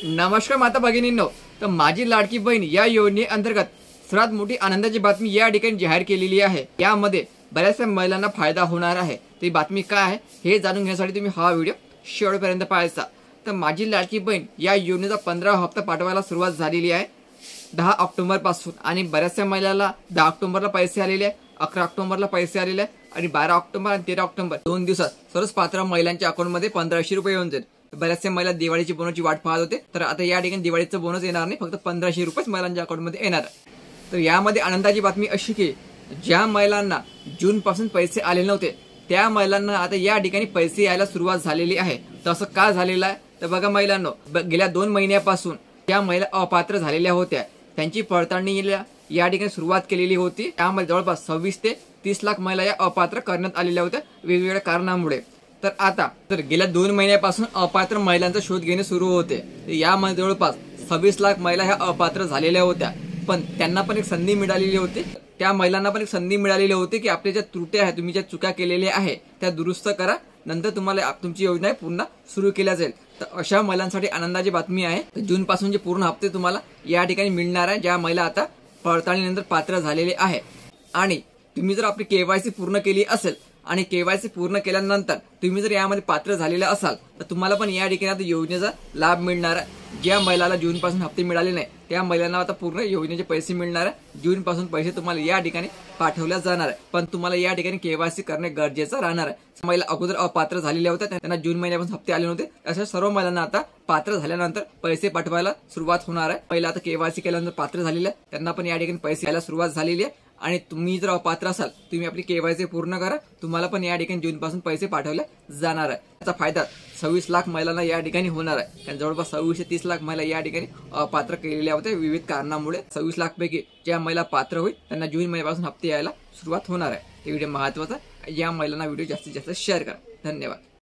नमस्कार माता भगिनींनो, तर माझी लाडकी बहीण या योजनेअंतर्गत सर्वात मोठी आनंदाची बातमी या ठिकाणी जाहीर केलेली आहे। यामध्ये बऱ्याचशा महिलांना फायदा होणार आहे। ती बातमी काय आहे हे जाणून घेण्यासाठी तुम्ही हा व्हिडिओ शेवटपर्यंत पाहायचा। तर माझी लाडकी बहीण या योजनेचा 15 हप्ता पाठवायला सुरुवात झालेली आहे 10 ऑक्टोबर पासून आणि बऱ्याचशा महिलांना 10 ऑक्टोबरला पैसे आलेले आहे, 11 ऑक्टोबरला पैसे आलेले आहे आणि 12 ऑक्टोबर आणि 13 ऑक्टोबर 2 दिवसात सर्वच पात्र महिलांच्या अकाउंटमध्ये 1500 रुपये येऊन जाईल। बऱ्याचशा महिला दिवाळीची बोनसची वाट पाहत होते, तर आता या ठिकाणी दिवाळीचं बोनस येणार नाही, फक्त 1500 रुपये महिलांच्या अकाउंटमध्ये येणार आहे। तर यामध्ये आनंदाची बातमी अशी की ज्या महिलांना जून पासून पैसे आले नव्हते त्या महिलांना आता या ठिकाणी पैसे यायला सुरुवात झालेली आहे। तसं का झालेलं आहे तर बघा महिलांनो, गेल्या 2 महिन्यापासून ज्या महिला अपात्र झालेल्या होत्या त्यांची पडताळणी या ठिकाणी सुरुवात केलेली होती। त्यामध्ये जवळपास 26 ते 30 लाख महिला या अपात्र करण्यात आलेल्या होत्या वेगवेगळ्या कारणामुळे। तर आता गेल्या 2 महिन्यापासून अपात्र महिलांचा शोध घेणे सुरू होते। यामध्ये जवळपास 26 लाख महिला ह्या अपात्र झालेल्या होत्या, पण त्यांना पण एक संधी मिळालेली होती। त्या महिलांना पण एक संधी मिळालेली होती की आपल्या ज्या त्रुटी आहेत, तुम्ही ज्या चुका केलेल्या आहे त्या दुरुस्त करा, नंतर तुम्हाला तुमची योजना पुन्हा सुरू केल्या जाईल। तर अशा महिलांसाठी आनंदाची बातमी आहे। जून पासून जे पूर्ण हप्ते तुम्हाला या ठिकाणी मिळणार आहे, ज्या महिला आता पडताळणीनंतर पात्र झालेले आहे। आणि तुम्ही जर आपली केवायसी पूर्ण केली असेल आणि केवायसी पूर्ण केल्यानंतर तुम्ही जर यामध्ये पात्र झालेले असाल तर तुम्हाला पण या ठिकाणी आता योजनेचा लाभ मिळणार आहे। ज्या महिलाला जून पासून हप्ते मिळाले नाही त्या महिलांना आता पूर्ण योजनेचे पैसे मिळणार आहे। जून पासून पैसे तुम्हाला या ठिकाणी पाठवल्या जाणार आहे, पण तुम्हाला या ठिकाणी केवायसी करणे गरजेचं राहणार आहे। महिला अगोदर अपात्र झालेल्या होत्या, त्यांना जून महिन्यापासून हप्ते आले नव्हते, अशा सर्व महिलांना आता पात्र झाल्यानंतर पैसे पाठवायला सुरुवात होणार आहे। पहिला आता केवायसी केल्यानंतर पात्र झालेले त्यांना पण या ठिकाणी पैसे यायला सुरुवात झालेली आहे। आणि तुम्ही जर अपात्र असाल तुम्ही आपली केवायसी पूर्ण करा, तुम्हाला पण या ठिकाणी जून पासून पैसे पाठवले जाणार आहे। त्याचा फायदा 26 लाख महिलांना या ठिकाणी होणार आहे, कारण जवळपास 26 ते 30 लाख महिला या ठिकाणी अपात्र केलेल्या होत्या विविध कारणामुळे। 26 लाख पैकी ज्या महिला पात्र होईल त्यांना जून महिन्यापासून हप्ते यायला सुरुवात होणार आहे। हे व्हिडिओ महत्त्वाचा, या महिलांना व्हिडिओ जास्तीत जास्त शेअर करा। धन्यवाद।